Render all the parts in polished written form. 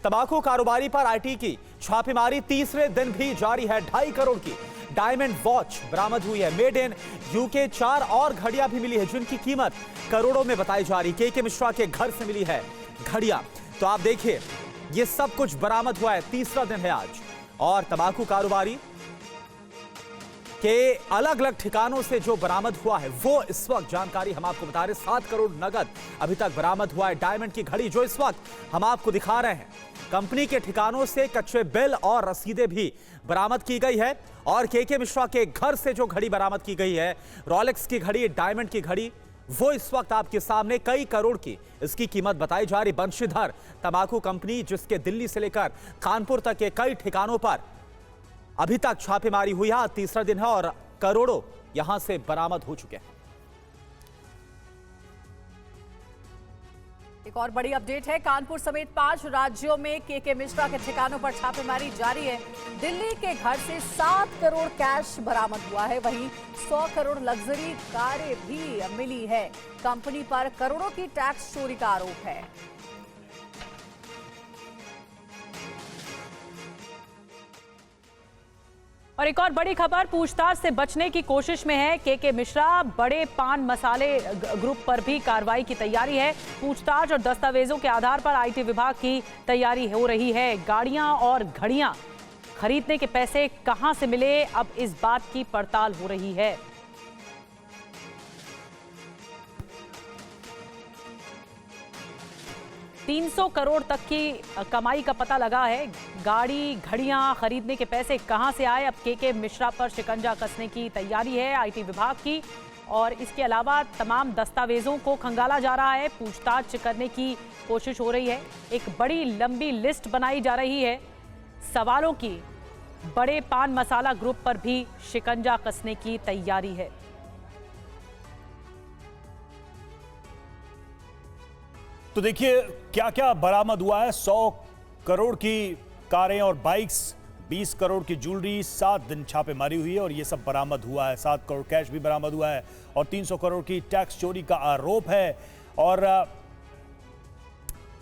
तंबाकू कारोबारी पर आईटी की छापेमारी तीसरे दिन भी जारी है। 2.5 करोड़ की डायमंड वॉच बरामद हुई है। मेड इन यूके 4 और घड़ियां भी मिली है जिनकी कीमत करोड़ों में बताई जा रही। के मिश्रा के घर से मिली है घड़ियां। तो आप देखिए ये सब कुछ बरामद हुआ है। तीसरा दिन है आज और तंबाकू कारोबारी के अलग अलग ठिकानों से जो बरामद हुआ है वो इस वक्त जानकारी हम आपको बता रहे। 7 करोड़ नगद अभी तक बरामद हुआ है। डायमंड की घड़ी जो इस वक्त हम आपको दिखा रहे हैं, कंपनी के ठिकानों से कच्चे बिल और रसीदें भी बरामद की गई है। और के मिश्रा के घर से जो घड़ी बरामद की गई है, रॉलेक्स की घड़ी, डायमंड की घड़ी, वो इस वक्त आपके सामने कई करोड़ की इसकी कीमत बताई जा रही। बंशीधर तंबाकू कंपनी जिसके दिल्ली से लेकर कानपुर तक के कई ठिकानों पर अभी तक छापेमारी हुई है। तीसरा दिन है और करोड़ों यहां से बरामद हो चुके हैं। एक और बड़ी अपडेट है। कानपुर समेत 5 राज्यों में के मिश्रा के ठिकानों पर छापेमारी जारी है। दिल्ली के घर से 7 करोड़ कैश बरामद हुआ है। वहीं 100 करोड़ लग्जरी कारें भी मिली है। कंपनी पर करोड़ों की टैक्स चोरी का आरोप है। और एक और बड़ी खबर, पूछताछ से बचने की कोशिश में है के मिश्रा। बड़े पान मसाले ग्रुप पर भी कार्रवाई की तैयारी है। पूछताछ और दस्तावेजों के आधार पर आईटी विभाग की तैयारी हो रही है। गाड़ियां और घड़ियां खरीदने के पैसे कहां से मिले, अब इस बात की पड़ताल हो रही है। $300 करोड़ तक की कमाई का पता लगा है। गाड़ी घड़ियां खरीदने के पैसे कहां से आए, अब के मिश्रा पर शिकंजा कसने की तैयारी है आईटी विभाग की। और इसके अलावा तमाम दस्तावेजों को खंगाला जा रहा है, पूछताछ करने की कोशिश हो रही है। एक बड़ी लंबी लिस्ट बनाई जा रही है सवालों की। बड़े पान मसाला ग्रुप पर भी शिकंजा कसने की तैयारी है। तो देखिए क्या क्या बरामद हुआ है। 100 करोड़ की कारें और बाइक्स, 20 करोड़ की ज्वेलरी, 7 दिन छापेमारी हुई है और ये सब बरामद हुआ है। 7 करोड़ कैश भी बरामद हुआ है और 300 करोड़ की टैक्स चोरी का आरोप है। और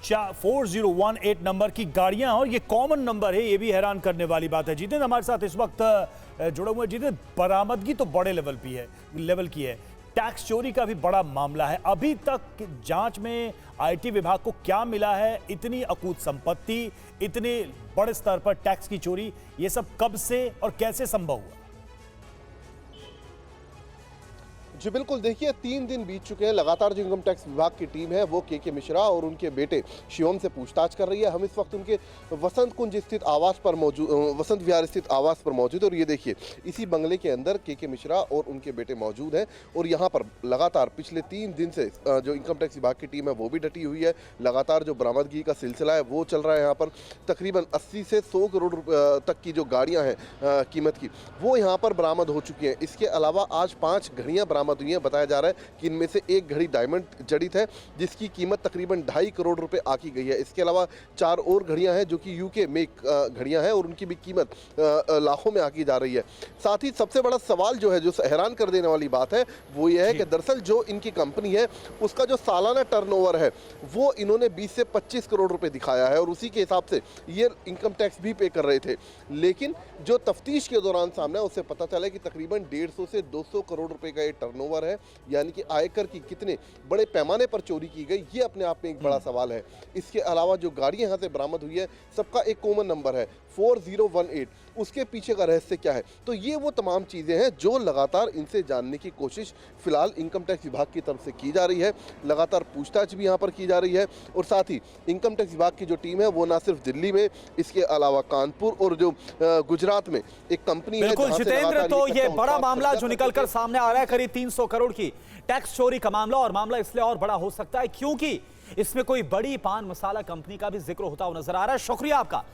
4018 नंबर की गाड़ियां, और ये कॉमन नंबर है, ये भी हैरान करने वाली बात है। जितेंद्र हमारे साथ इस वक्त जुड़े हुए। जितेंद्र, बरामदगी तो बड़े लेवल की है, टैक्स चोरी का भी बड़ा मामला है। अभी तक जांच में आईटी विभाग को क्या मिला है? इतनी अकूत संपत्ति, इतने बड़े स्तर पर टैक्स की चोरी, ये सब कब से और कैसे संभव हुआ? जी बिल्कुल, देखिए 3 दिन बीत चुके हैं। लगातार जो इनकम टैक्स विभाग की टीम है वो के मिश्रा और उनके बेटे शिवम से पूछताछ कर रही है। हम इस वक्त उनके वसंत कुंज स्थित आवास पर मौजूद, वसंत विहार स्थित आवास पर मौजूद है। और ये देखिए इसी बंगले के अंदर के मिश्रा और उनके बेटे मौजूद हैं। और यहाँ पर लगातार पिछले 3 दिन से जो इनकम टैक्स विभाग की टीम है वो भी डटी हुई है। लगातार जो बरामदगी का सिलसिला है वो चल रहा है। यहाँ पर तकरीबन 80 से 100 करोड़ तक की जो गाड़ियाँ हैं कीमत की, वो यहाँ पर बरामद हो चुकी हैं। इसके अलावा आज 5 घड़ियाँ बरामद हुई है। बताया जा रहा है कि इनमें से एक घड़ी डायमंड जड़ित है जिसकी कीमत तकरीबन 2.5 करोड़ रुपए आकी गई है। इसके अलावा 4 और घड़ियां हैं जो कि यूके में घड़ियां हैं और उनकी भी कीमत लाखों में आकी जा रही है। साथ ही सबसे बड़ा सवाल जो है, जो हैरान कर देने वाली बात है, वो ये है कि दरअसल जो इनकी कंपनी है उसका जो सालाना टर्नओवर है वो इन्होंने 20 से 25 करोड़ रुपए दिखाया है और उसी के हिसाब से ये इनकम टैक्स भी पे कर रहे थे। लेकिन जो तफ्तीश के दौरान सामने उससे पता चला कि तकरीबन 150 से 200 करोड़ रुपए का ये टर्नओवर है। यानी कि आयकर की कितने बड़े पैमाने पर चोरी की गई, ये अपने आप में एक बड़ा सवाल है। इसके अलावा जो गाड़ी यहां से बरामद हुई है सबका एक कॉमन नंबर है 4018। उसके पीछे का रहस्य क्या है? तो ये वो तमाम चीजें हैं जो लगातार इनसे जानने की कोशिश फिलहाल इनकम टैक्स विभाग की तरफ से की जा रही है। लगातार पूछताछ भी यहाँ पर की जा रही है। और साथ ही इनकम टैक्स विभाग की जो टीम है वो ना सिर्फ दिल्ली में, इसके अलावा कानपुर और जो गुजरात में एक कंपनी है। बिल्कुल जितेंद्र, तो ये बड़ा मामला जो निकलकर सामने आ रहा है, करीब 300 करोड़ की टैक्स चोरी का मामला। और मामला इसलिए और बड़ा हो सकता है क्योंकि इसमें कोई बड़ी पान मसाला कंपनी का भी जिक्र होता हुआ नजर आ रहा है। शुक्रिया आपका।